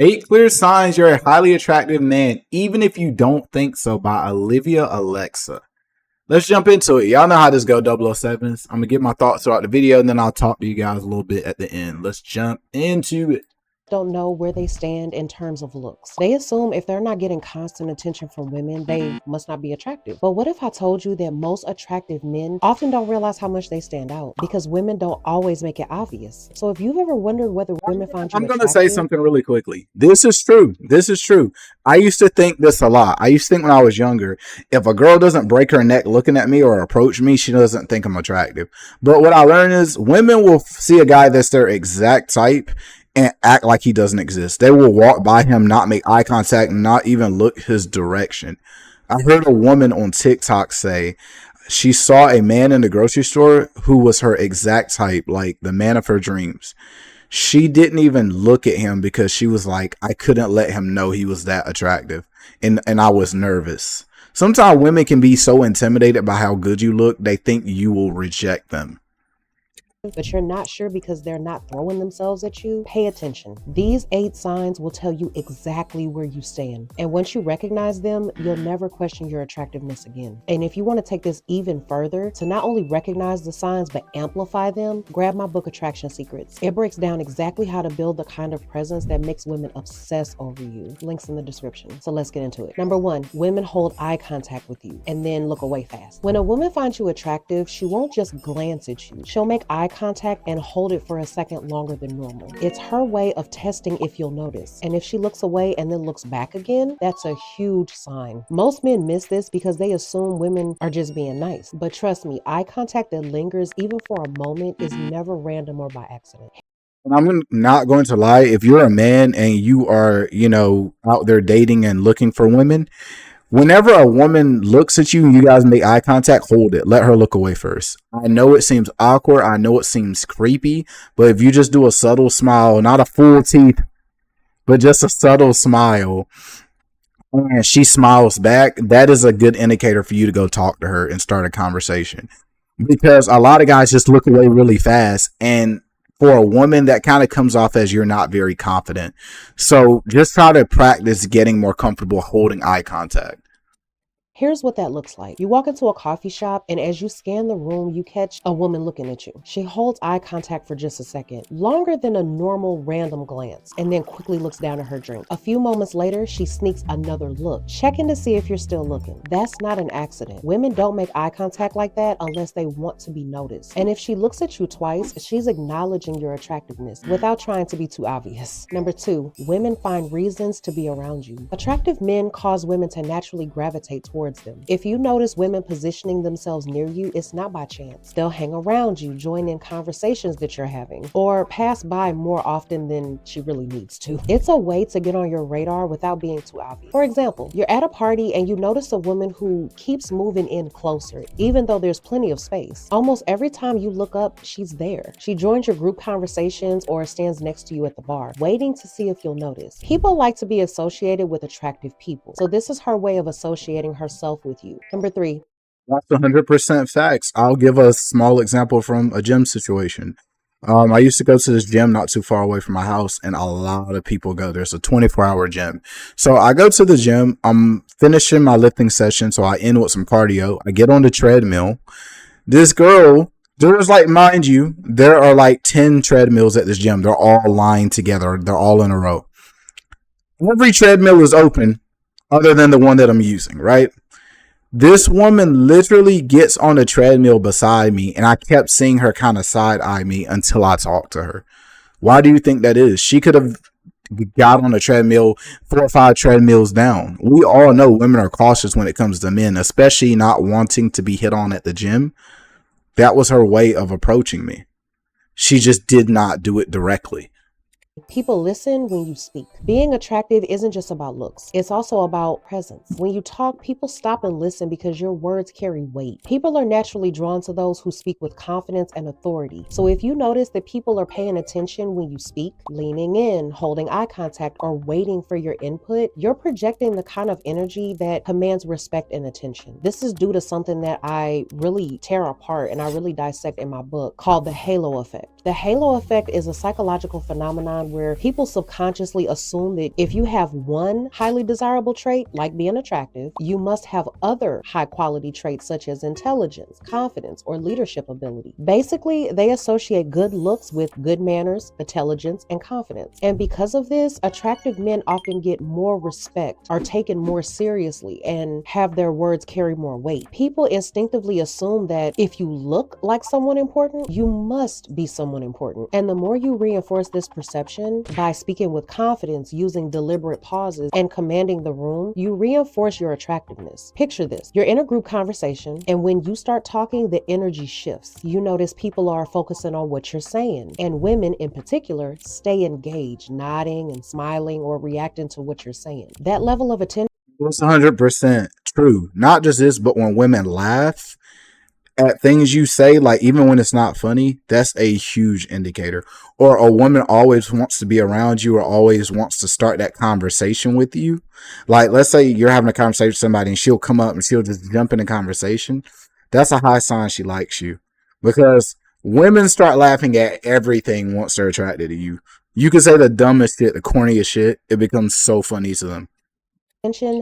8 Clear Signs You're a Highly Attractive Man, Even If You Don't Think So, by Olivia Alexa. Let's jump into it. Y'all know how this go, 007s. I'm going to get my thoughts throughout the video, and then I'll talk to you guys a little bit at the end. Let's jump into it. Don't know where they stand in terms of looks. They assume if they're not getting constant attention from women, they must not be attractive. But what if I told you that most attractive men often don't realize how much they stand out because women don't always make it obvious? So if you've ever wondered whether women find you I'm going attractive, to say something really quickly. This is true. This is true. I used to think this a lot. I used to think when I was younger, if a girl doesn't break her neck looking at me or approach me, she doesn't think I'm attractive. But what I learned is women will see a guy that's their exact type and act like he doesn't exist. They will walk by him, not make eye contact, not even look his direction. I heard a woman on TikTok say she saw a man in the grocery store who was her exact type, like the man of her dreams. She didn't even look at him because she was like, I couldn't let him know he was that attractive. And I was nervous. Sometimes women can be so intimidated by how good you look, they think you will reject them. but you're not sure because they're not throwing themselves at you, pay attention. These 8 signs will tell you exactly where you stand. And once you recognize them, you'll never question your attractiveness again. And if you want to take this even further, to not only recognize the signs but amplify them, grab my book, Attraction Secrets. It breaks down exactly how to build the kind of presence that makes women obsess over you. Links in the description. So let's get into it. Number 1, women hold eye contact with you and then look away fast. When a woman finds you attractive, she won't just glance at you. She'll make eye contact and hold it for a second longer than normal. It's her way of testing if you'll notice. And if she looks away and then looks back again, that's a huge sign. Most men miss this because they assume women are just being nice. But trust me, eye contact that lingers even for a moment is never random or by accident. And I'm not going to lie, if you're a man and you are, out there dating and looking for women, whenever a woman looks at you and you guys make eye contact, hold it. Let her look away first. I know it seems awkward. I know it seems creepy. But if you just do a subtle smile, not a full teeth, but just a subtle smile, and she smiles back, that is a good indicator for you to go talk to her and start a conversation. Because a lot of guys just look away really fast. And for a woman, that kind of comes off as you're not very confident. So just try to practice getting more comfortable holding eye contact. Here's what that looks like. You walk into a coffee shop, and as you scan the room, you catch a woman looking at you. She holds eye contact for just a second, longer than a normal random glance, and then quickly looks down at her drink. A few moments later, she sneaks another look, checking to see if you're still looking. That's not an accident. Women don't make eye contact like that unless they want to be noticed. And if she looks at you twice, she's acknowledging your attractiveness without trying to be too obvious. Number 2, women find reasons to be around you. Attractive men cause women to naturally gravitate towards them. If you notice women positioning themselves near you, it's not by chance. They'll hang around you, join in conversations that you're having, or pass by more often than she really needs to. It's a way to get on your radar without being too obvious. For example, you're at a party and you notice a woman who keeps moving in closer, even though there's plenty of space. Almost every time you look up, she's there. She joins your group conversations or stands next to you at the bar, waiting to see if you'll notice. People like to be associated with attractive people, so this is her way of associating herself with you. Number 3. That's 100% facts. I'll give a small example from a gym situation. I used to go to this gym not too far away from my house, and a lot of people go. There's a 24-hour gym. So I go to the gym. I'm finishing my lifting session, so I end with some cardio. I get on the treadmill. This girl, there's mind you, there are 10 treadmills at this gym. They're all lined together. They're all in a row. Every treadmill is open other than the one that I'm using, right? This woman literally gets on the treadmill beside me, and I kept seeing her kind of side eye me until I talked to her. Why do you think that is? She could have got on a treadmill 4 or 5 treadmills down. We all know women are cautious when it comes to men, especially not wanting to be hit on at the gym. That was her way of approaching me. She just did not do it directly. People listen when you speak. Being attractive isn't just about looks. It's also about presence. When you talk, people stop and listen because your words carry weight. People are naturally drawn to those who speak with confidence and authority. So if you notice that people are paying attention when you speak, leaning in, holding eye contact, or waiting for your input, you're projecting the kind of energy that commands respect and attention. This is due to something that I really tear apart and I really dissect in my book called the halo effect. The halo effect is a psychological phenomenon where people subconsciously assume that if you have one highly desirable trait, like being attractive, you must have other high quality traits such as intelligence, confidence, or leadership ability. Basically, they associate good looks with good manners, intelligence, and confidence. And because of this, attractive men often get more respect, are taken more seriously, and have their words carry more weight. People instinctively assume that if you look like someone important, you must be someone important. And the more you reinforce this perception by speaking with confidence, using deliberate pauses, and commanding the room, you reinforce your attractiveness. Picture this. You're in a group conversation, and when you start talking, the energy shifts. You notice people are focusing on what you're saying, and women in particular stay engaged, nodding and smiling or reacting to what you're saying. That level of attention It's 100% true. Not just this, but when women laugh at things you say, like even when it's not funny, that's a huge indicator. Or a woman always wants to be around you or always wants to start that conversation with you. Like, let's say you're having a conversation with somebody and she'll come up and she'll just jump in the conversation. That's a high sign she likes you. Because women start laughing at everything once they're attracted to you. You can say the dumbest shit, the corniest shit. It becomes so funny to them.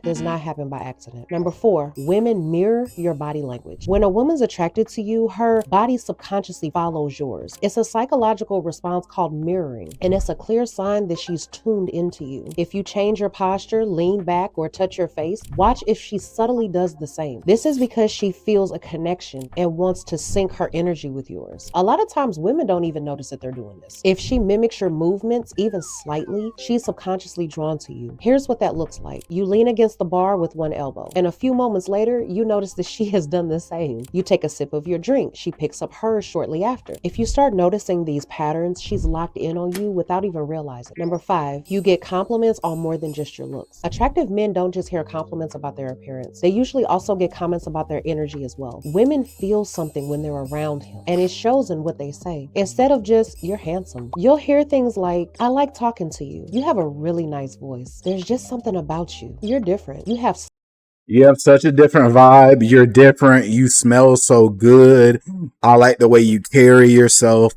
does not happen by accident. Number 4, women mirror your body language. When a woman's attracted to you, her body subconsciously follows yours. It's a psychological response called mirroring, and it's a clear sign that she's tuned into you. If you change your posture, lean back, or touch your face, watch if she subtly does the same. This is because she feels a connection and wants to sync her energy with yours. A lot of times, women don't even notice that they're doing this. If she mimics your movements, even slightly, she's subconsciously drawn to you. Here's what that looks like. You lean against the bar with one elbow, and a few moments later, you notice that she has done the same. You take a sip of your drink. She picks up hers shortly after. If you start noticing these patterns, she's locked in on you without even realizing. Number 5, you get compliments on more than just your looks. Attractive men don't just hear compliments about their appearance. They usually also get comments about their energy as well. Women feel something when they're around him, and it shows in what they say. Instead of just, "You're handsome," you'll hear things like, "I like talking to you. You have a really nice voice. There's just something about you. You're different. You have such a different vibe. You're different. You smell so good. I like the way you carry yourself.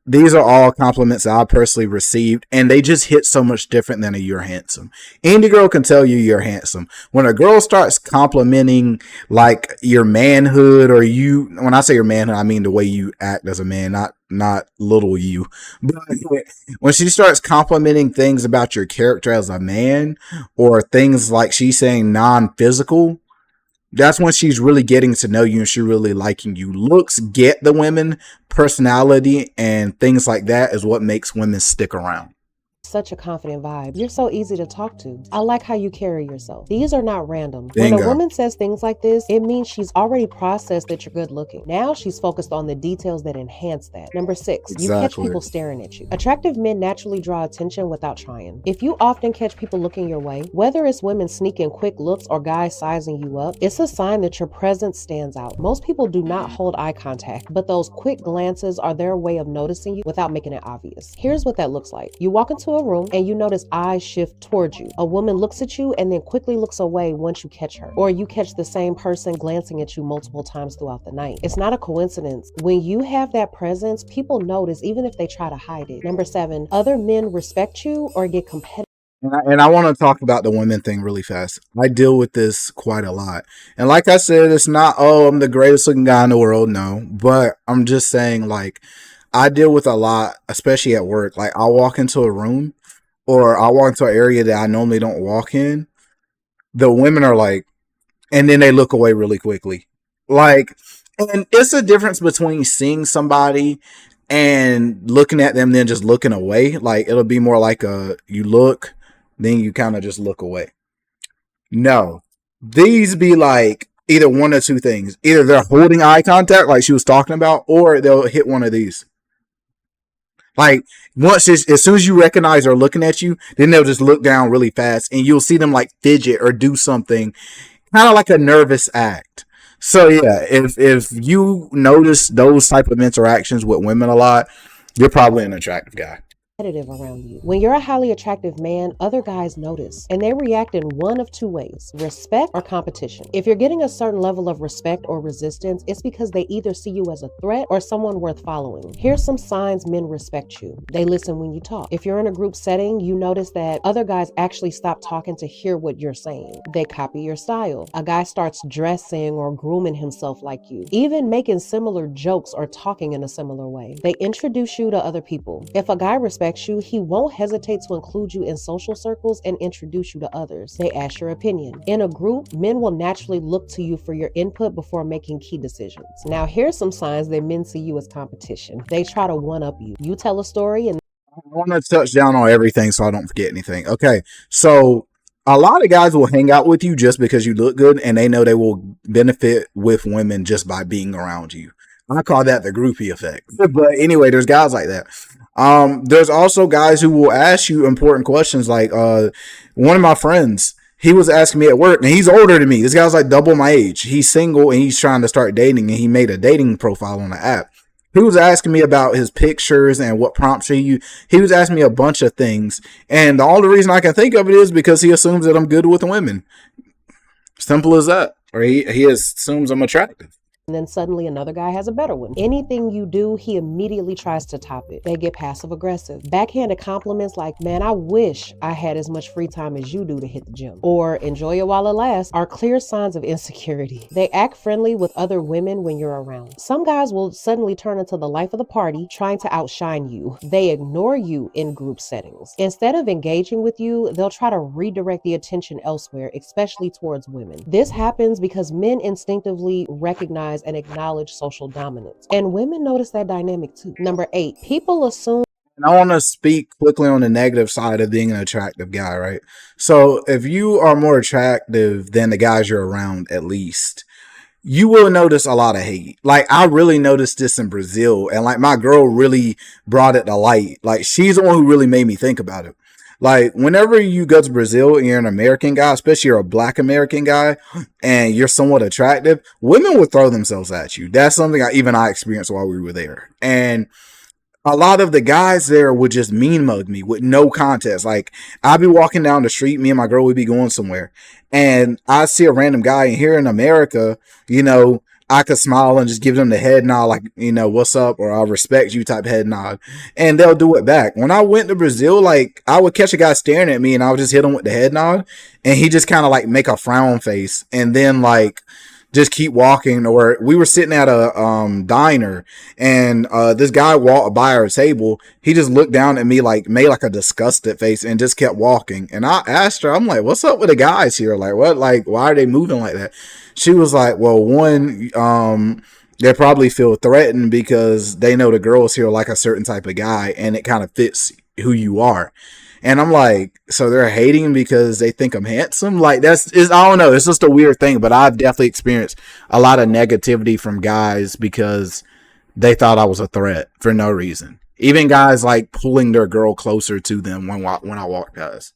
These are all compliments that I personally received, and they just hit so much different than a "you're handsome." Any girl can tell you you're handsome. When a girl starts complimenting like your manhood, or you, when I say your manhood, I mean the way you act as a man, not little you. But when she starts complimenting things about your character as a man, or things like she's saying non-physical, that's when she's really getting to know you and she's really liking you. Looks get the women, personality and things like that is what makes women stick around. such a confident vibe. You're so easy to talk to. I like how you carry yourself. These are not random. When a Bingo. woman says things like this, it means she's already processed that you're good looking. Now she's focused on the details that enhance that. Number 6, you catch Exactly. people staring at you. Attractive men naturally draw attention without trying. If you often catch people looking your way, whether it's women sneaking quick looks or guys sizing you up, it's a sign that your presence stands out. Most people do not hold eye contact, but those quick glances are their way of noticing you without making it obvious. Here's what that looks like. You walk into a room and you notice eyes shift towards you. A woman looks at you and then quickly looks away once you catch her. Or you catch the same person glancing at you multiple times throughout the night. It's not a coincidence. When you have that presence, people notice even if they try to hide it. Number 7, other men respect you or get competitive. And I want to talk about the women thing really fast. I deal with this quite a lot. And like I said, it's not, oh, I'm the greatest looking guy in the world. No. But I'm just saying, like, I deal with a lot, especially at work. Like, I'll walk into a room or I'll walk into an area that I normally don't walk in. The women are like, and then they look away really quickly. Like, and it's a difference between seeing somebody and looking at them, then just looking away. Like, it'll be more like you look, then you kind of just look away. No, these be like either one or two things. Either they're holding eye contact, like she was talking about, or they'll hit one of these. Like, as soon as you recognize they're looking at you, then they'll just look down really fast, and you'll see them like fidget or do something, kind of like a nervous act. So yeah, if you notice those type of interactions with women a lot, you're probably an attractive guy. around you. When you're a highly attractive man, other guys notice and they react in one of two ways: respect or competition. If you're getting a certain level of respect or resistance, it's because they either see you as a threat or someone worth following. Here's some signs men respect you. They listen when you talk. If you're in a group setting, you notice that other guys actually stop talking to hear what you're saying. They copy your style. A guy starts dressing or grooming himself like you, even making similar jokes or talking in a similar way. They introduce you to other people. If a guy respects you, he won't hesitate to include you in social circles and introduce you to others. They ask your opinion. In a group, men will naturally look to you for your input before making key decisions. Now, here's some signs that men see you as competition. They try to one-up you. You tell a story and I want to touch down on everything so I don't forget anything. Okay, so a lot of guys will hang out with you just because you look good, and they know they will benefit with women just by being around you. I call that the groupie effect. But anyway, there's guys like that. There's also guys who will ask you important questions. Like one of my friends, he was asking me at work, and he's older than me. This guy's like double my age. He's single and he's trying to start dating, and he made a dating profile on the app. He was asking me about his pictures and what prompts he was asking me a bunch of things, and the only reason I can think of it is because he assumes that I'm good with women. Simple as that. Or he assumes I'm attractive. then suddenly another guy has a better one. Anything you do, he immediately tries to top it. They get passive aggressive. Backhanded compliments like, man, I wish I had as much free time as you do to hit the gym, or enjoy it while it lasts, are clear signs of insecurity. They act friendly with other women when you're around. Some guys will suddenly turn into the life of the party, trying to outshine you. They ignore you in group settings. Instead of engaging with you, they'll try to redirect the attention elsewhere, especially towards women. This happens because men instinctively recognize and acknowledge social dominance. And women notice that dynamic too. Number 8, people assume. And I want to speak quickly on the negative side of being an attractive guy, right? So if you are more attractive than the guys you're around, at least, you will notice a lot of hate. Like, I really noticed this in Brazil, and like my girl really brought it to light. Like, she's the one who really made me think about it. Like, whenever you go to Brazil and you're an American guy, especially you're a black American guy, and you're somewhat attractive, women will throw themselves at you. That's something I experienced while we were there. And a lot of the guys there would just mean mug me with no context. Like, I'd be walking down the street, me and my girl would be going somewhere, and I see a random guy, and here in America, I could smile and just give them the head nod, like, what's up, or I respect you type head nod. And they'll do it back. When I went to Brazil, like, I would catch a guy staring at me and I would just hit him with the head nod. And he just kind of like make a frown face and then like just keep walking. Or we were sitting at a diner, and this guy walked by our table. He just looked down at me, like made like a disgusted face, and just kept walking. And I asked her, I'm like, what's up with the guys here? Like, what? Like, why are they moving like that? She was like, well, one, they probably feel threatened because they know the girls here like a certain type of guy, and it kind of fits who you are. And I'm like, so they're hating because they think I'm handsome? Like, I don't know. It's just a weird thing, but I've definitely experienced a lot of negativity from guys because they thought I was a threat for no reason. Even guys like pulling their girl closer to them when I walk past.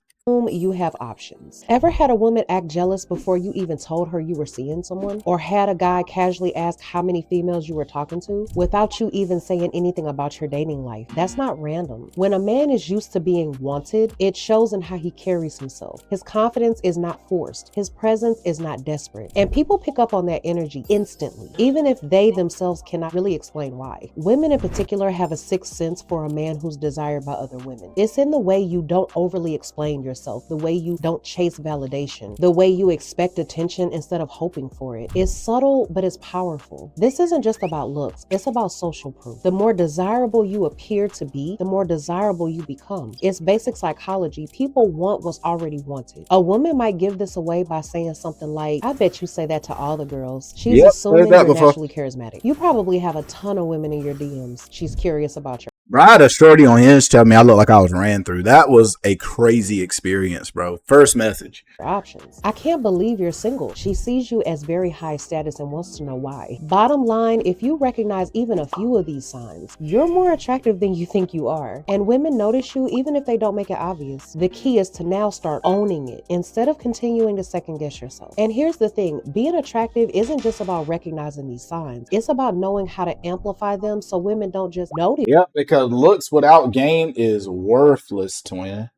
You have options. Ever had a woman act jealous before you even told her you were seeing someone? Or had a guy casually ask how many females you were talking to without you even saying anything about your dating life? That's not random. When a man is used to being wanted, it shows in how he carries himself. His confidence is not forced. His presence is not desperate. And people pick up on that energy instantly, even if they themselves cannot really explain why. Women in particular have a sixth sense for a man who's desired by other women. It's in the way you don't overly explain yourself, the way you don't chase validation, the way you expect attention instead of hoping for it. It's subtle, but it's powerful. This isn't just about looks, it's about social proof. The more desirable you appear to be, the more desirable you become. It's basic psychology. People want what's already wanted. A woman might give this away by saying something like, I bet you say that to all the girls. She's assuming you're naturally charismatic. You probably have a ton of women in your DMs. She's curious about your. Bro, I had a shorty on Hinge tell me I looked like I was ran through. That was a crazy experience, bro. First message. options. I can't believe you're single. She sees you as very high status and wants to know why. Bottom line, if you recognize even a few of these signs, you're more attractive than you think you are. And women notice you even if they don't make it obvious. The key is to now start owning it instead of continuing to second guess yourself. And here's the thing, being attractive isn't just about recognizing these signs. It's about knowing how to amplify them so women don't just notice. Yep, because looks without game is worthless, twin.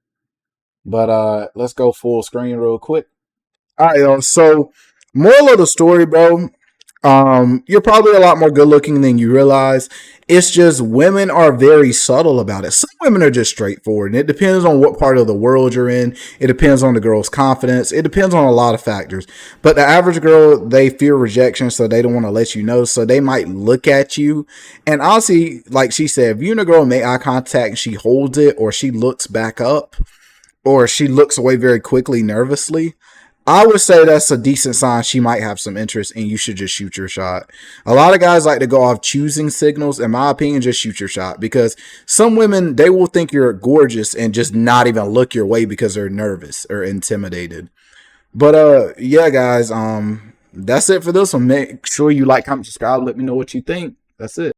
But let's go full screen real quick. All right, yo. So, moral of the story, bro. You're probably a lot more good looking than you realize. It's just women are very subtle about it. Some women are just straightforward, and it depends on what part of the world you're in. It depends on the girl's confidence. It depends on a lot of factors. But the average girl, they fear rejection, so they don't want to let you know. So they might look at you, and honestly, like she said, if you and a girl make eye contact and she holds it, or she looks back up, or she looks away very quickly, nervously, I would say that's a decent sign she might have some interest and you should just shoot your shot. A lot of guys like to go off choosing signals. In my opinion, just shoot your shot, because some women, they will think you're gorgeous and just not even look your way because they're nervous or intimidated. But yeah, guys, that's it for this one. Make sure you like, comment, subscribe, let me know what you think. That's it.